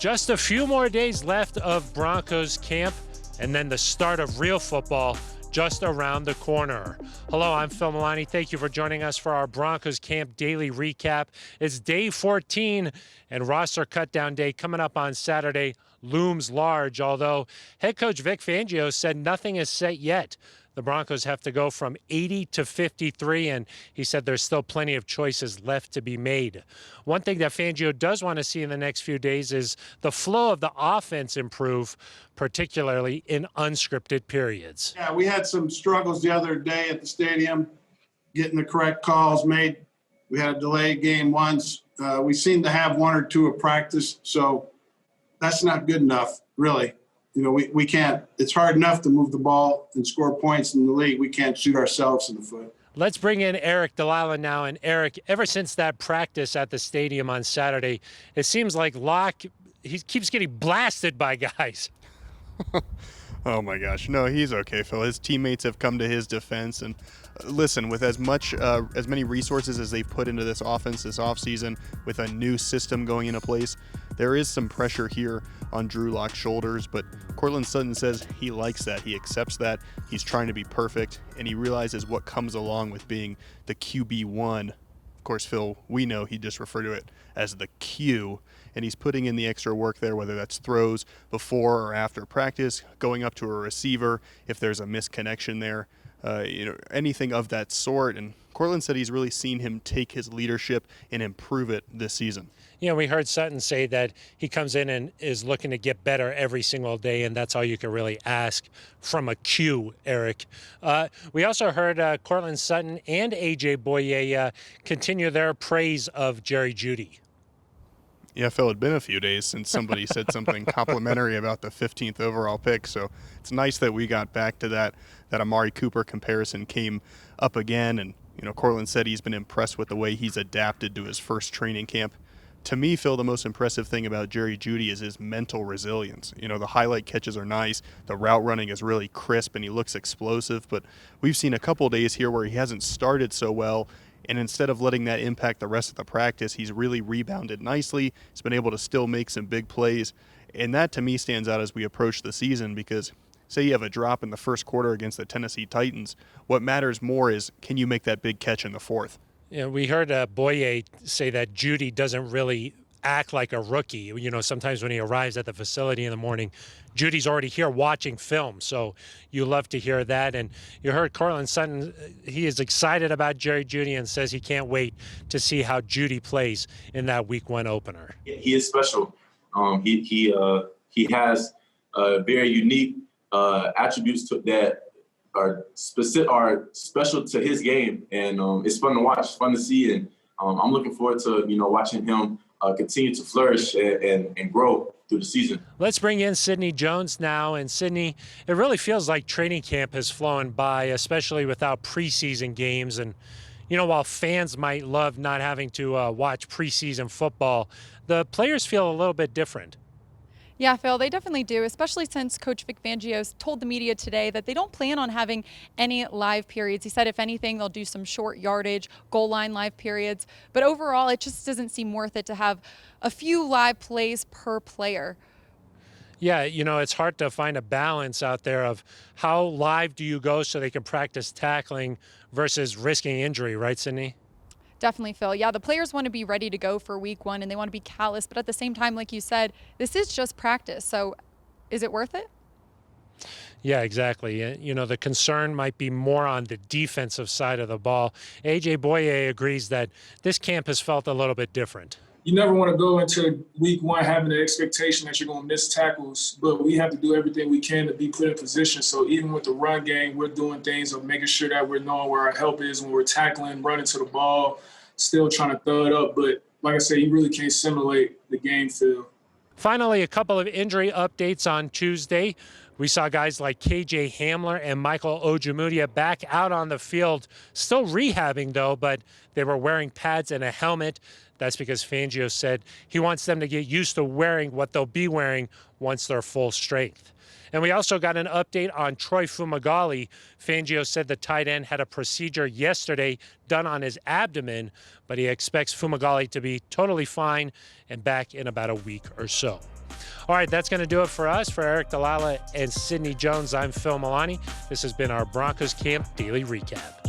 Just a few more days left of Broncos camp, and then the start of real football just around the corner. Hello, I'm Phil Milani. Thank you for joining us for our Broncos camp daily recap. It's day 14, and roster cutdown day coming up on Saturday looms large, although head coach Vic Fangio said nothing is set yet. The Broncos have to go from 80 to 53, and he said there's still plenty of choices left to be made. One thing that Fangio does want to see in the next few days is the flow of the offense improve, particularly in unscripted periods. Yeah, we had some struggles the other day at the stadium, getting the correct calls made. We had a delayed game once. We seem to have one or two at practice, so that's not good enough, really. You know, we can't – it's hard enough to move the ball and score points in the league. We can't shoot ourselves in the foot. Let's bring in Aric DiLalla now. And Aric, ever since that practice at the stadium on Saturday, it seems like Locke, he keeps getting blasted by guys. Oh my gosh, no, he's okay, Phil. His teammates have come to his defense, and listen, with as many resources as they've put into this offense this offseason, with a new system going into place, there is some pressure here on Drew Lock's shoulders, but Courtland Sutton says he likes that, he accepts that, he's trying to be perfect, and he realizes what comes along with being the QB1. Of course, Phil, we know he just referred to it as the Q, and he's putting in the extra work there, whether that's throws before or after practice, going up to a receiver if there's a misconnection there, anything of that sort. And Cortland said he's really seen him take his leadership and improve it this season. You know, we heard Sutton say that he comes in and is looking to get better every single day, and that's all you can really ask from a Q, Aric. We also heard Courtland Sutton and A.J. Boye continue their praise of Jerry Jeudy. Yeah, Phil, it'd been a few days since somebody said something complimentary about the 15th overall pick, so it's nice that we got back to that Amari Cooper comparison came up again, and Courtland said he's been impressed with the way he's adapted to his first training camp. To me, Phil, the most impressive thing about Jerry Jeudy is his mental resilience. The highlight catches are nice, the route running is really crisp, and he looks explosive, but we've seen a couple days here where he hasn't started so well, and instead of letting that impact the rest of the practice, he's really rebounded nicely. He's been able to still make some big plays. And that, to me, stands out as we approach the season because, say you have a drop in the first quarter against the Tennessee Titans, what matters more is can you make that big catch in the fourth? Yeah, we heard Boye say that Jeudy doesn't really act like a rookie. Sometimes when he arrives at the facility in the morning, Judy's already here watching film, so you love to hear that. And you heard Courtland Sutton, he is excited about Jerry Jeudy and says he can't wait to see how Jeudy plays in that Week 1 opener. He is special. He has very unique attributes that are special to his game, and it's fun to watch, fun to see, and I'm looking forward to watching him continue to flourish and grow through the season. Let's bring in Sidney Jones now. And Sidney, it really feels like training camp has flown by, especially without preseason games. And, while fans might love not having to watch preseason football, the players feel a little bit different. Yeah, Phil, they definitely do, especially since Coach Vic Fangio told the media today that they don't plan on having any live periods. He said, if anything, they'll do some short yardage, goal line live periods. But overall, it just doesn't seem worth it to have a few live plays per player. Yeah, it's hard to find a balance out there of how live do you go so they can practice tackling versus risking injury, right, Sidney? Definitely, Phil. Yeah, the players want to be ready to go for Week 1, and they want to be callous. But at the same time, like you said, this is just practice. So is it worth it? Yeah, exactly. The concern might be more on the defensive side of the ball. A.J. Boye agrees that this camp has felt a little bit different. You never want to go into Week 1 having the expectation that you're going to miss tackles, but we have to do everything we can to be put in position. So even with the run game, we're doing things of making sure that we're knowing where our help is when we're tackling, running to the ball, still trying to throw it up. But like I said, you really can't simulate the game, Phil. Finally, a couple of injury updates on Tuesday. We saw guys like KJ Hamler and Michael Ojemudia back out on the field, still rehabbing though, but they were wearing pads and a helmet. That's because Fangio said he wants them to get used to wearing what they'll be wearing once they're full strength. And we also got an update on Troy Fumagalli. Fangio said the tight end had a procedure yesterday done on his abdomen, but he expects Fumagalli to be totally fine and back in about a week or so. All right, that's going to do it for us. For Aric, DiLalla, and Sidney Jones, I'm Phil Milani. This has been our Broncos Camp Daily Recap.